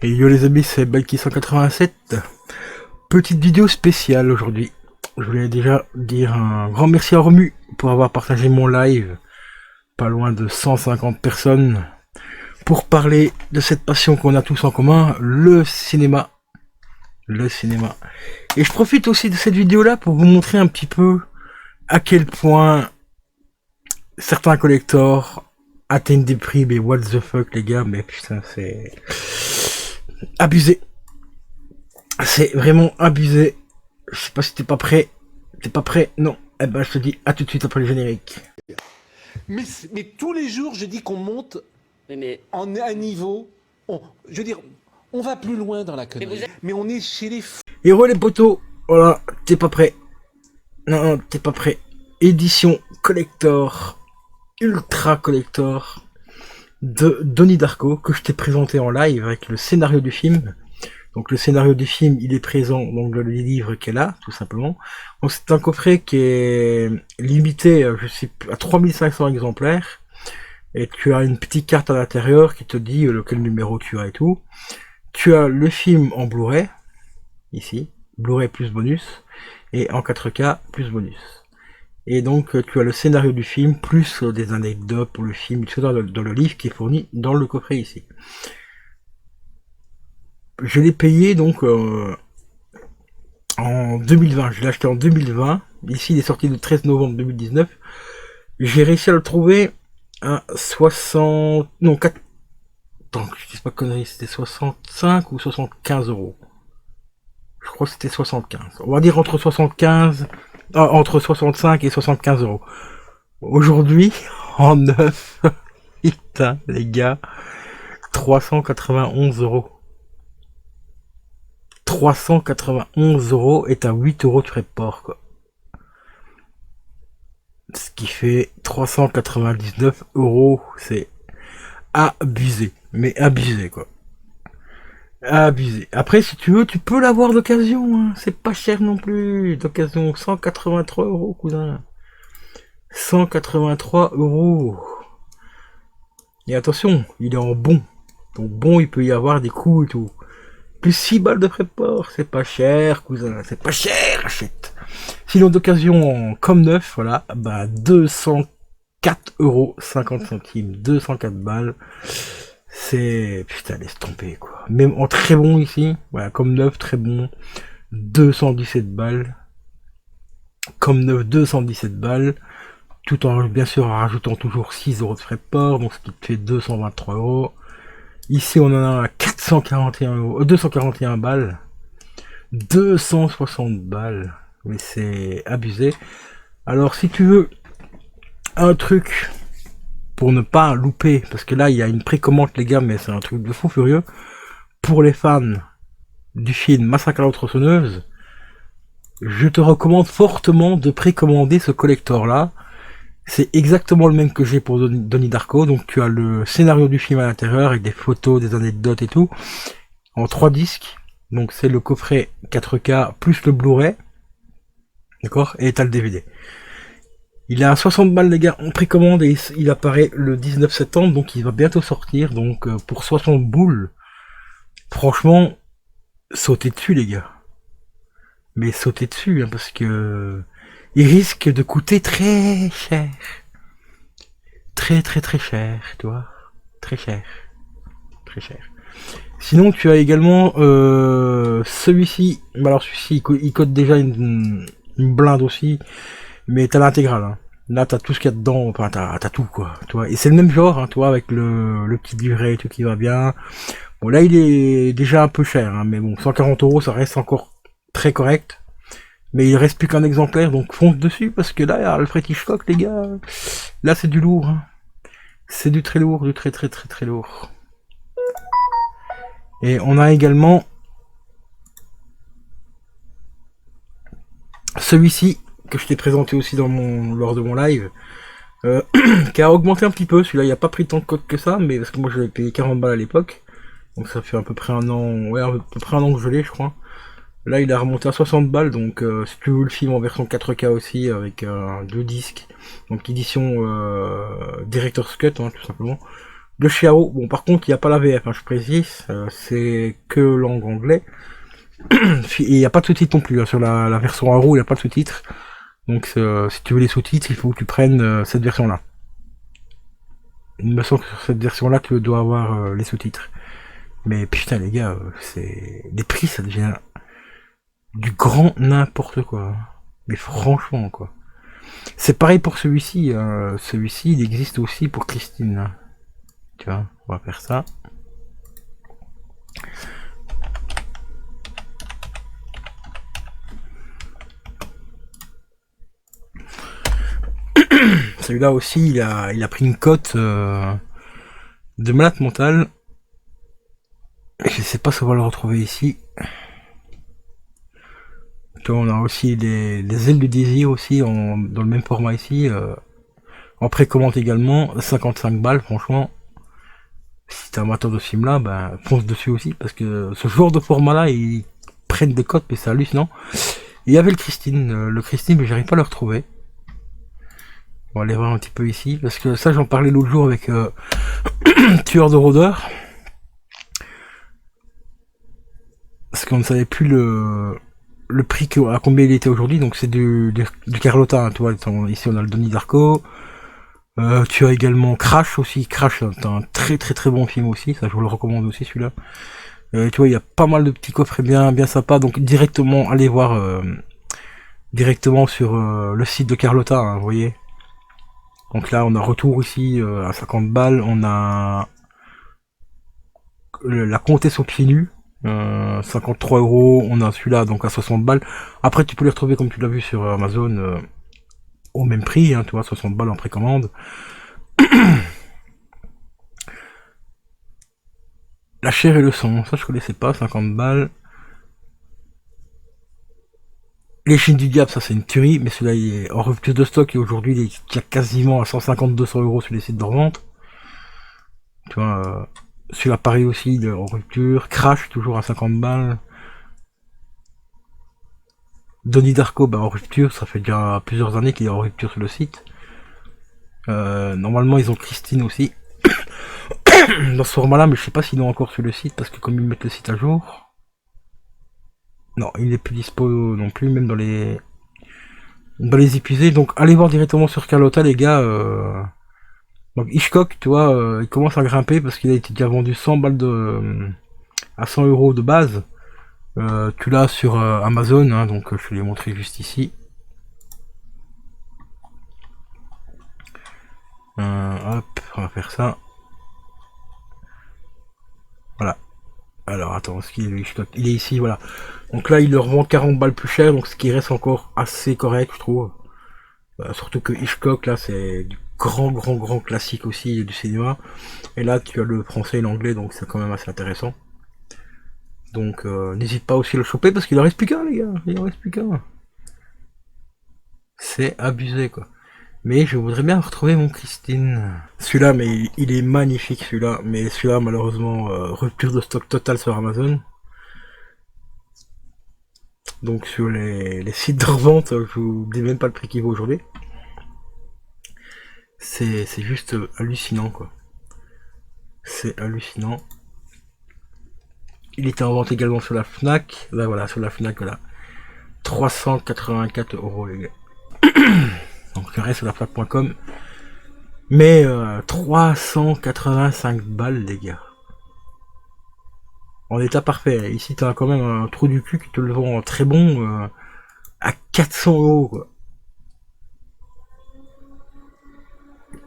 Et yo les amis, c'est Balki187. Petite vidéo spéciale aujourd'hui. Je voulais déjà dire un grand merci à Romu pour avoir partagé mon live. Pas loin de 150 personnes. Pour parler de cette passion qu'on a tous en commun, le cinéma. Le cinéma. Et je profite aussi de cette vidéo là pour vous montrer un petit peu à quel point certains collectors atteignent des prix, mais what the fuck les gars, mais putain c'est abusé. C'est vraiment abusé. Je sais pas si t'es pas prêt. T'es pas prêt? Non. Eh ben je te dis à tout de suite après le générique. Mais tous les jours je dis qu'on monte en un niveau. Je veux dire, on va plus loin dans la connerie. Mais on est chez les fous. Héros les potos. Voilà, t'es pas prêt. Non, t'es pas prêt. Édition collector. Ultra collector. De Donnie Darko que je t'ai présenté en live avec le scénario du film. Donc le scénario du film, il est présent dans le livre qu'elle a, tout simplement. Donc c'est un coffret qui est limité, je sais plus, à 3500 exemplaires. Et tu as une petite carte à l'intérieur qui te dit lequel numéro tu as et tout. Tu as le film en Blu-ray, ici, Blu-ray plus bonus, et en 4K plus bonus. Et donc tu as le scénario du film, plus des anecdotes pour le film, etc. dans le livre qui est fourni dans le coffret ici. Je l'ai payé donc en 2020, je l'ai acheté en 2020, ici il est sorti le 13 novembre 2019, j'ai réussi à le trouver à 60... non, 4... Attends, je dis pas de conneries, c'était 65 ou 75 euros. Je crois que c'était 75. On va dire entre 75... entre 65 et 75 euros. Aujourd'hui, en neuf, putain les gars, 391 euros. 391 euros est à 8 euros de frais de port, quoi. Ce qui fait 399 euros, c'est abusé. Mais abusé, quoi. Abusé. Après, si tu veux, tu peux l'avoir d'occasion, hein. C'est pas cher non plus. D'occasion, 183 euros, cousin. 183 euros. Et attention, il est en bon. Donc bon, il peut y avoir des coups et tout. Plus 6 balles de frais de port, c'est pas cher, cousin, c'est pas cher, achète. Sinon d'occasion comme neuf, voilà, bah 204,50 €, 204 balles. C'est... putain, laisse tomber, quoi. Même en très bon ici, voilà, comme neuf, très bon, 217 balles. Comme neuf, 217 balles. Tout en, bien sûr, en rajoutant toujours 6 euros de frais de port, donc ce qui te fait 223 euros. Ici, on en a à 441 euros, 241 balles, 260 balles, mais c'est abusé. Alors, si tu veux un truc pour ne pas louper, parce que là, il y a une précommande, les gars, mais c'est un truc de fou furieux, pour les fans du film Massacre à la tronçonneuse, je te recommande fortement de précommander ce collector-là. C'est exactement le même que j'ai pour Donnie Darko, donc tu as le scénario du film à l'intérieur avec des photos, des anecdotes et tout, en 3 disques, donc c'est le coffret 4K plus le Blu-ray, d'accord, et t'as le DVD. Il est à 60 balles les gars, en précommande et il apparaît le 19 septembre, donc il va bientôt sortir, donc pour 60 boules, franchement, sautez dessus les gars. Mais sautez dessus, hein, parce que... il risque de coûter très cher. Très cher, tu vois. Très cher. Très cher. Sinon, tu as également celui-ci. Alors celui-ci, il coûte déjà une blinde aussi. Mais t'as l'intégrale. Hein. Là, t'as tout ce qu'il y a dedans. Enfin, t'as tout, quoi. Tu vois. Et c'est le même genre, hein, tu vois, avec le petit livret et tout qui va bien. Bon, là, il est déjà un peu cher. Hein, mais bon, 140 euros, ça reste encore très correct. Mais il reste plus qu'un exemplaire, donc fonce dessus, parce que là, il y a Alfred Hitchcock, les gars. Là, c'est du lourd. Hein. C'est du très lourd, du très lourd. Et on a également celui-ci, que je t'ai présenté aussi lors de mon live, qui a augmenté un petit peu. Celui-là, il n'a pas pris tant de cote que ça, mais parce que moi, j'avais payé 40 balles à l'époque. Donc ça fait à peu près un an, ouais, à peu près un an que je l'ai, je crois. Là, il a remonté à 60 balles, donc si tu veux le film en version 4K aussi, avec 2 disques, donc édition Director's Cut, hein, tout simplement. de chez AO. Bon, par contre, il n'y a pas la VF, hein, je précise, c'est que langue anglais. Et il n'y a pas de sous-titres non plus, hein, sur la version AO, il n'y a pas de sous-titres. Donc, si tu veux les sous-titres, il faut que tu prennes cette version-là. Il me semble que sur cette version-là, tu dois avoir les sous-titres. Mais putain, les gars, les prix, ça devient du grand n'importe quoi. Mais franchement, quoi. C'est pareil pour celui-ci. Celui-ci, il existe aussi pour Christine. Tu vois, on va faire ça. Celui-là aussi, il a pris une cote de malade mental. Je sais pas si on va le retrouver ici. On a aussi les ailes du désir aussi dans le même format ici. En précommande également, 55 balles franchement. Si t'es amateur de ce film là, ben fonce dessus aussi parce que ce genre de format là ils prennent des cotes mais c'est hallucinant. Il y avait le Christine mais j'arrive pas à le retrouver. On va aller voir un petit peu ici parce que ça j'en parlais l'autre jour avec Tueur de rôdeurs. Parce qu'on ne savait plus le prix à combien il était aujourd'hui, donc c'est du Carlotta, hein, tu vois, ici on a le Donnie Darko, tu as également Crash aussi, Crash c'est un très très très bon film aussi, ça je vous le recommande aussi celui-là. Tu vois, il y a pas mal de petits coffrets bien sympas, donc directement, allez voir directement sur le site de Carlotta, hein, vous voyez. Donc là on a retour ici à 50 balles, on a la comtesse aux pieds nus, 53 €, on a celui-là donc à 60 balles. Après tu peux les retrouver comme tu l'as vu sur Amazon au même prix, hein, tu vois, 60 balles en précommande. La chair et le sang, ça je connaissais pas, 50 balles. Les Chines du diable, ça c'est une tuerie, mais celui-là il est en rupture de stock et aujourd'hui il est quasiment à 150-200 € sur les sites de revente. Tu vois, celui-là pareil aussi, il est en rupture. Crash, toujours à 50 balles. Donnie Darko, en rupture, ça fait déjà plusieurs années qu'il est en rupture sur le site. Normalement ils ont Christine aussi. Dans ce format là, mais je sais pas s'ils l'ont encore sur le site, parce que comme ils mettent le site à jour... Non, il n'est plus dispo non plus, même dans les épuisés. Donc allez voir directement sur Carlotta les gars. Donc Hitchcock, tu vois, il commence à grimper parce qu'il a été déjà vendu 100 balles à 100 € de base. Tu l'as sur Amazon, hein, donc je te l'ai montré juste ici. Hop, on va faire ça. Voilà. Alors attends, ce qu'il est le Hitchcock, il est ici, voilà. Donc là il le revend 40 balles plus cher, donc ce qui reste encore assez correct je trouve. Surtout que Hitchcock là c'est du grand classique aussi du cinéma. Et là tu as le français et l'anglais, donc c'est quand même assez intéressant. Donc n'hésite pas aussi à le choper parce qu'il en reste plus qu'un les gars, il en reste plus qu'un. C'est abusé quoi. Mais je voudrais bien retrouver mon Christine. Celui-là, mais il est magnifique celui-là. Mais celui-là, malheureusement, rupture de stock totale sur Amazon. Donc sur les sites de revente, je vous dis même pas le prix qu'il vaut aujourd'hui. C'est juste hallucinant quoi. C'est hallucinant. Il était en vente également sur la Fnac. Là voilà, sur la Fnac, voilà. 384 € les gars. Donc le reste sur la Fnac.com. Mais 385 balles les gars. En état parfait. Ici t'as quand même un trou du cul qui te le vend très bon à 400 € quoi.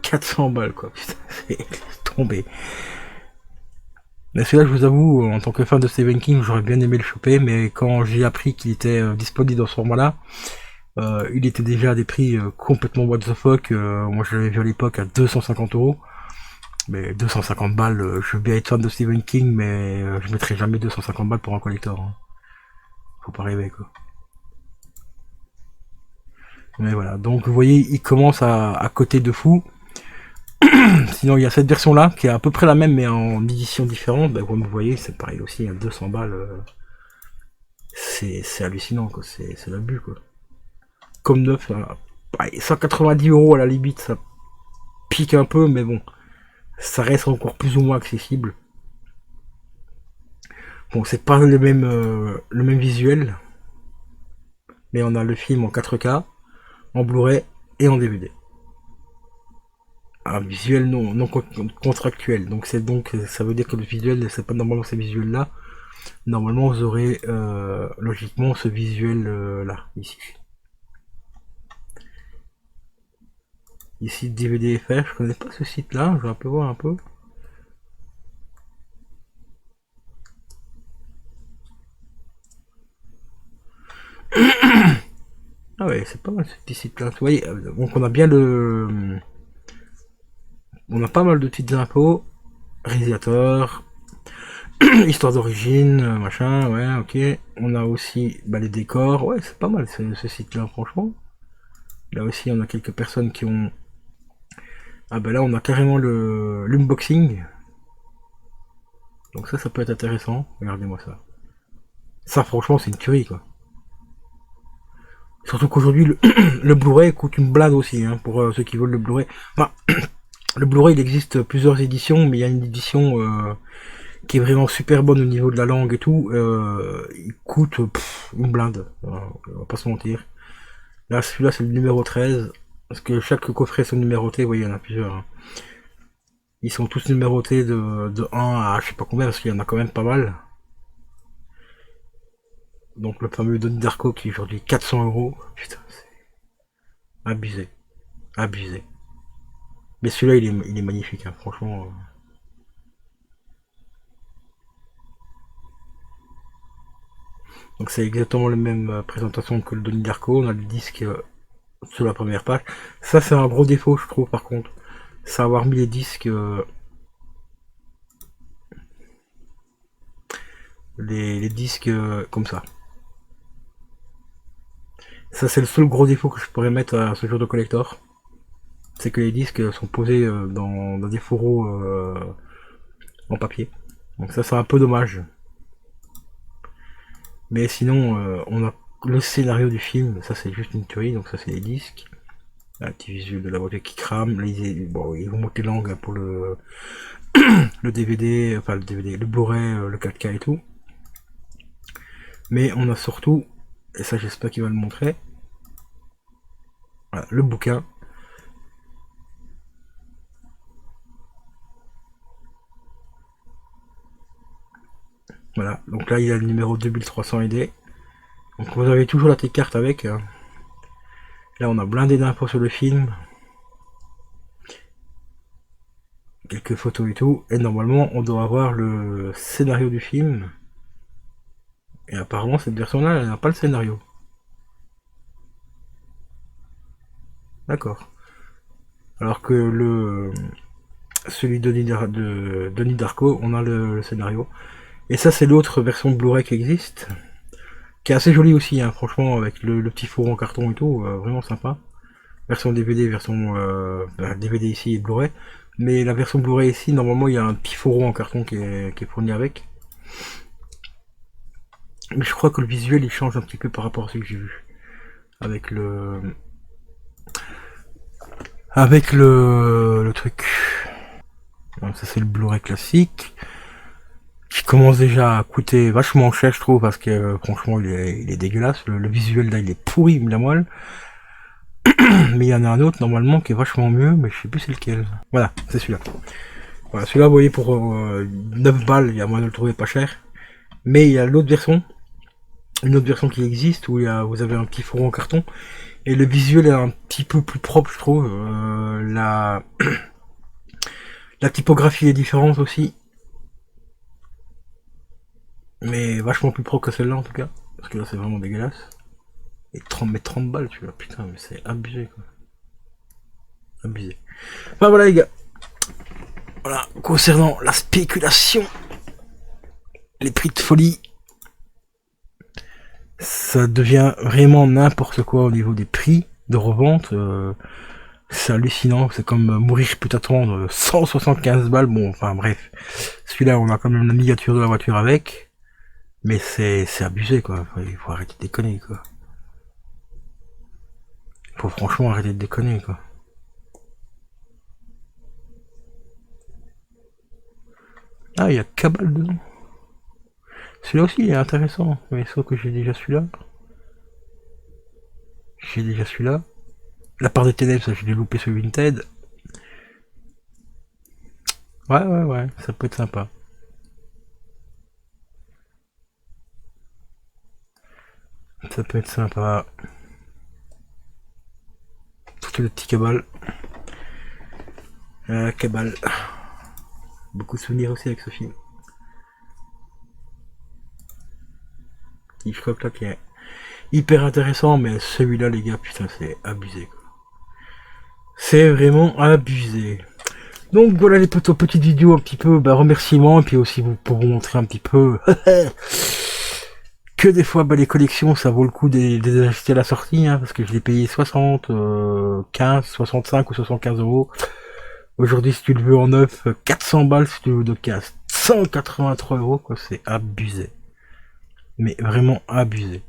400 balles quoi. Putain, c'est tombé. Mais celui-là, je vous avoue, en tant que fan de Stephen King, j'aurais bien aimé le choper, mais quand j'ai appris qu'il était disponible dans ce format-là, il était déjà à des prix complètement what the fuck. Moi, je l'avais vu à l'époque à 250 €. Mais 250 balles, je veux bien être fan de Stephen King, mais je mettrai jamais 250 balles pour un collector. Hein. Faut pas rêver, quoi. Mais voilà, donc vous voyez, il commence à coter de fou. Sinon, il y a cette version-là, qui est à peu près la même, mais en édition différente. Comme vous voyez, c'est pareil aussi, à 200 balles. C'est hallucinant, quoi. C'est l'abus, quoi. Comme neuf, 190 € à la limite, ça pique un peu, mais bon. ça reste encore plus ou moins accessible. Bon, c'est pas le même visuel, mais on a le film en 4K, en Blu-ray et en DVD. Un visuel non contractuel, donc ça veut dire que le visuel, c'est pas normalement ces visuels là. Normalement vous aurez logiquement ce visuel là, ici. Ici DVD FR, je connais pas ce site là, je vais un peu voir un peu. Ah ouais, c'est pas mal ce petit site là. Vous voyez, donc on a bien on a pas mal de petites infos. Réalisateur, histoire d'origine, machin, ouais, ok. On a aussi les décors, ouais, c'est pas mal ce site là, franchement. Là aussi, on a quelques personnes qui ont. Ah bah là, on a carrément l'unboxing. Donc ça peut être intéressant. Regardez-moi ça. Ça, franchement, c'est une tuerie, quoi. Surtout qu'aujourd'hui, le Blu-ray coûte une blinde aussi, hein, pour ceux qui veulent le Blu-ray. Enfin, le Blu-ray, il existe plusieurs éditions, mais il y a une édition qui est vraiment super bonne au niveau de la langue et tout. Il coûte une blinde. On va pas se mentir. Là, celui-là, c'est le numéro 13. Parce que chaque coffret sont numérotés, vous voyez, il y en a plusieurs. Hein. Ils sont tous numérotés de 1 à je sais pas combien, parce qu'il y en a quand même pas mal. Donc le fameux Donnie Darko qui est aujourd'hui 400€. Putain, c'est abusé. Abusé. Mais celui-là, il est magnifique, hein, franchement. Donc c'est exactement la même présentation que le Donnie Darko. On a le disque sur la première page. Ça, c'est un gros défaut, je trouve, par contre. C'est avoir mis les disques... les disques comme ça. Ça, c'est le seul gros défaut que je pourrais mettre à ce genre de collector. C'est que les disques sont posés dans des fourreaux en papier. Donc ça, c'est un peu dommage. Mais sinon, on a le scénario du film. Ça, c'est juste une tuerie. Donc ça, c'est les disques. Un petit visuel de la voiture qui crame. Là, ils vont monter l'angle pour le DVD, enfin le DVD, le Blu-ray, le 4K et tout. Mais on a surtout, et ça j'espère qu'il va le montrer, voilà, le bouquin. Voilà, donc là il y a le numéro 2300 ID. Donc vous avez toujours la petite carte avec. Hein. Là on a blindé d'infos sur le film. Quelques photos et tout. Et normalement on doit avoir le scénario du film. Et apparemment cette version-là, elle n'a pas le scénario. D'accord. Alors que celui de Donnie Darko, on a le scénario. Et ça c'est l'autre version Blu-ray qui existe. Qui est assez jolie aussi, hein, franchement, avec le petit four en carton et tout, vraiment sympa. Version DVD, version DVD ici et Blu-ray. Mais la version Blu-ray ici, normalement, il y a un petit fourreau en carton qui est fourni avec. Mais je crois que le visuel, il change un petit peu par rapport à ce que j'ai vu. Avec le truc. Donc ça, c'est le Blu-ray classique. Qui commence déjà à coûter vachement cher, je trouve, parce que franchement, il est dégueulasse. Le visuel, là, il est pourri, la moelle. Mais il y en a un autre normalement qui est vachement mieux, mais je sais plus c'est lequel. Voilà, c'est celui-là. Voilà, celui-là, vous voyez, pour 9 balles, il y a moyen de le trouver pas cher. Mais il y a l'autre version, une autre version qui existe, où vous avez un petit fourreau en carton. Et le visuel est un petit peu plus propre, je trouve. La typographie est différente aussi. Mais vachement plus propre que celle-là, en tout cas. Parce que là, c'est vraiment dégueulasse. Et 30 balles, tu vois. Putain, mais c'est abusé, quoi. Abusé. Enfin, voilà, les gars. Voilà, concernant la spéculation, les prix de folie, ça devient vraiment n'importe quoi au niveau des prix de revente. C'est hallucinant, c'est comme mourir je peux t'attendre 175 balles. Bon, enfin bref, celui-là on a quand même la miniature de la voiture avec, mais c'est abusé quoi. Il faut arrêter de déconner quoi. Il faut franchement arrêter de déconner quoi. Ah, il y a Cabal dedans. Celui-là aussi il est intéressant, mais sauf que j'ai déjà celui-là. J'ai déjà celui-là. La part des ténèbres, ça je l'ai loupé sur Vinted. Ouais, ça peut être sympa. Ça peut être sympa. Surtout le petit Cabal. Cabal. Beaucoup de souvenirs aussi avec ce film. Hitchcock là qui est hyper intéressant, mais celui-là les gars, putain c'est abusé quoi. C'est vraiment abusé. Donc voilà les petites vidéos un petit peu remerciements, et puis aussi pour vous montrer un petit peu que des fois les collections ça vaut le coup de les acheter à la sortie, hein, parce que je l'ai payé 60, 15, 65 ou 75 euros. Aujourd'hui si tu le veux en neuf, 400 balles, si tu le veux de casse, 183 euros quoi, c'est abusé. Mais vraiment abusé.